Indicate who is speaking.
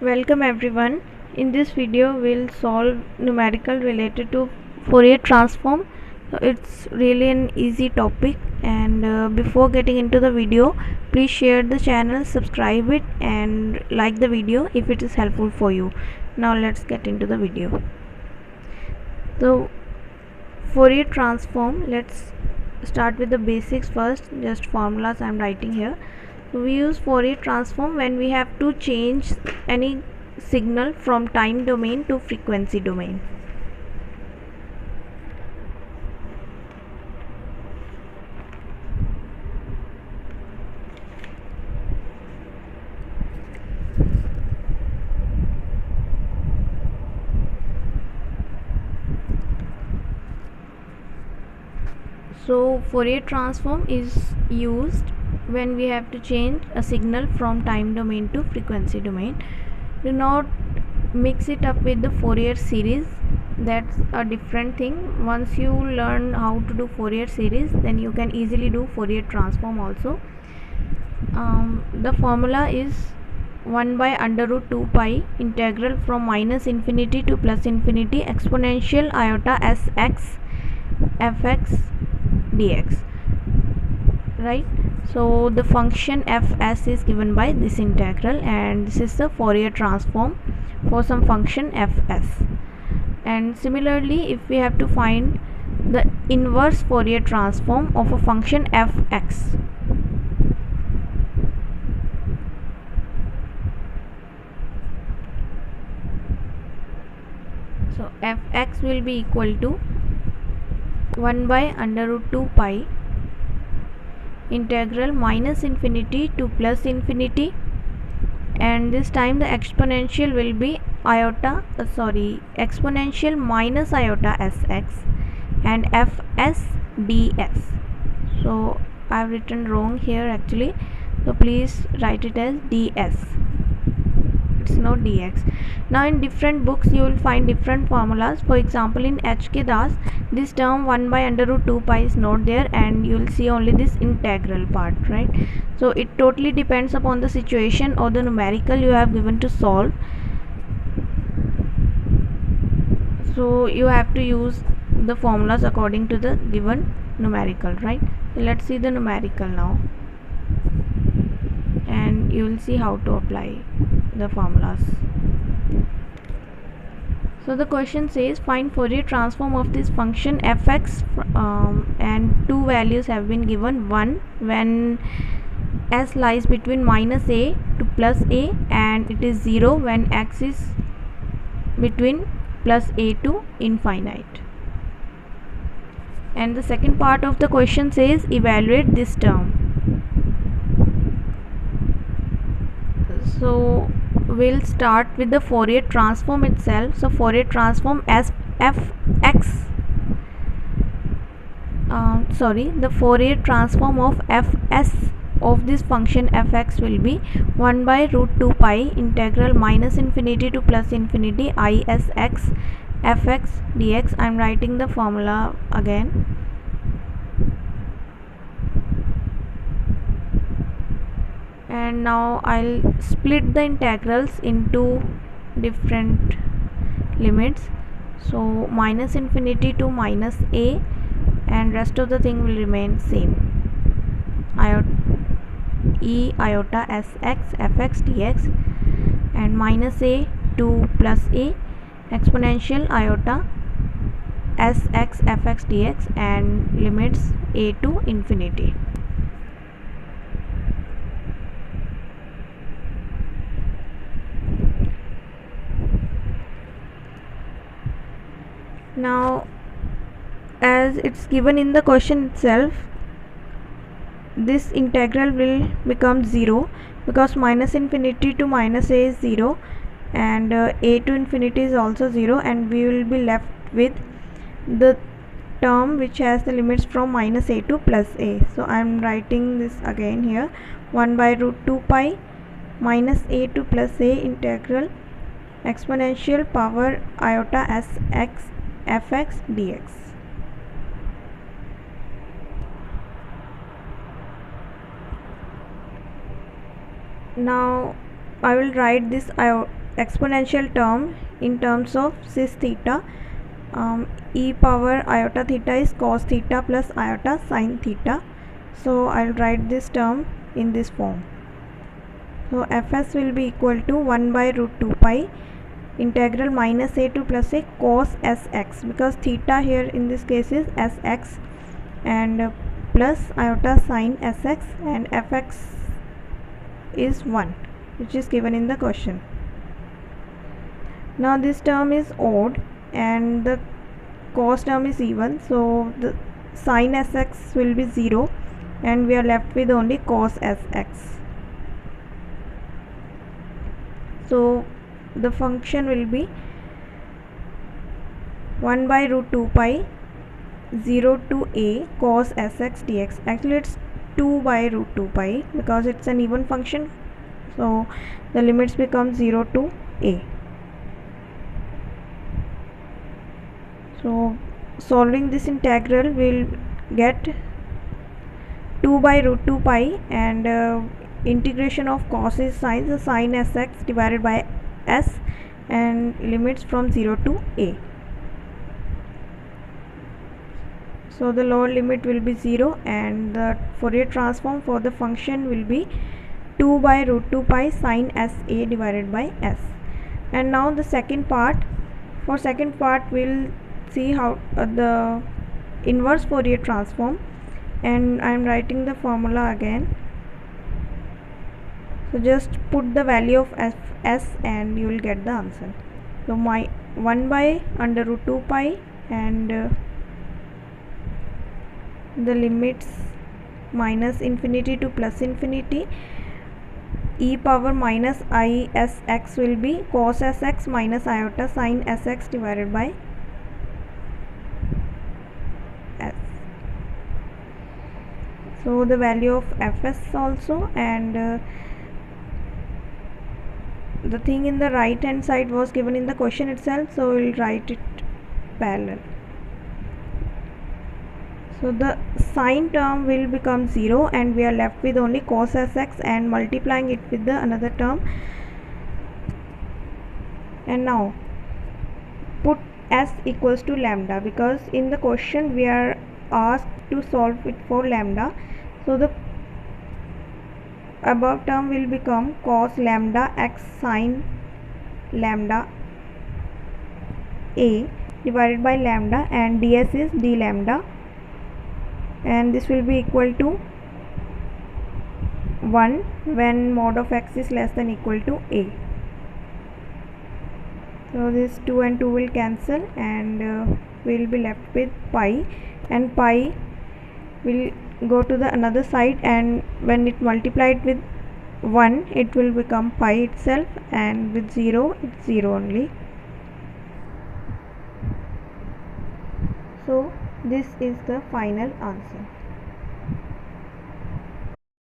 Speaker 1: Welcome everyone. In this video we'll solve numerical related to Fourier transform. So it's really an easy topic, and before getting into the video, please share the channel, subscribe it, and like the video if it is helpful for you. Now let's get into the video. So Fourier transform, let's start with the basics first, just formulas I'm writing here. So we use Fourier transform when we have to change any signal from time domain to frequency domain. So Fourier transform is used when we have to change a signal from time domain to frequency domain. Do not mix it up with the Fourier series. That's a different thing. Once you learn how to do Fourier series, then you can easily do Fourier transform also. The formula is 1 by under root 2 pi integral from minus infinity to plus infinity exponential iota sx fx dx, right? So the function fs is given by this integral, and this is the Fourier transform for some function fs. And similarly, if we have to find the inverse Fourier transform of a function fx, so fx will be equal to 1 by under root 2 pi integral minus infinity to plus infinity, and this time the exponential will be exponential minus iota sx and fs ds. So I've written wrong here actually, so please write it as ds. It's not dx. Now in different books you will find different formulas. For example, in H.K. Das, this term 1 by under root 2 pi is not there, and you will see only this integral part, right? So it totally depends upon the situation or the numerical you have given to solve. So you have to use the formulas according to the given numerical, right? So let's see the numerical now, and you will see how to apply the formulas. So the question says find Fourier transform of this function fx, and two values have been given. One, when s lies between minus a to plus a, and it is 0 when x is between plus a to infinite. And the second part of the question says evaluate this term. So we'll start with the Fourier transform itself. So Fourier transform as the Fourier transform of fs of this function fx will be 1 by root 2 pi integral minus infinity to plus infinity isx fx dx. I'm writing the formula again. And now I'll split the integrals into different limits. So minus infinity to minus a, and rest of the thing will remain same. Iota sx fx dx, and minus a to plus a exponential iota sx fx dx, and limits a to infinity. Now, as it's given in the question itself, this integral will become 0 because minus infinity to minus a is 0, and a to infinity is also 0, and we will be left with the term which has the limits from minus a to plus a. So I am writing this again here: 1 by root 2 pi minus a to plus a integral exponential power iota sx fx dx. Now I will write this exponential term in terms of cis theta. E power iota theta is cos theta plus iota sin theta. So I'll write this term in this form. So fs will be equal to 1 by root 2 pi integral minus a to plus a cos sx, because theta here in this case is sx, and plus iota sin sx, and fx is 1, which is given in the question. Now this term is odd and the cos term is even, so the sin sx will be 0 and we are left with only cos sx. So the function will be 1 by root 2 pi 0 to a cos sx dx. Actually it's 2 by root 2 pi because it's an even function, so the limits become 0 to a. So solving this integral will get 2 by root 2 pi, and integration of cos is sin, so sin sx divided by s, and limits from 0 to a. So the lower limit will be 0 and the Fourier transform for the function will be 2 by root 2 pi sin sa divided by s. And now the second part. For second part we'll see how the inverse Fourier transform, and I am writing the formula again. So just put the value of s and you will get the answer. So my 1 by under root 2 pi and the limits minus infinity to plus infinity, e power minus I sx will be cos sx minus iota sin sx divided by s. So the value of fs also, and the thing in the right hand side was given in the question itself, so we'll write it parallel. So the sine term will become 0 and we are left with only cos sx, and multiplying it with the another term. And now put s equals to lambda, because in the question we are asked to solve it for lambda. So the above term will become cos lambda x sin lambda a divided by lambda, and ds is d lambda, and this will be equal to 1 when mod of x is less than equal to a. So this 2 and 2 will cancel, and we will be left with pi, and pi will go to the another side, and when it multiplied with 1 it will become pi itself, and with 0 it's 0 only. So this is the final answer.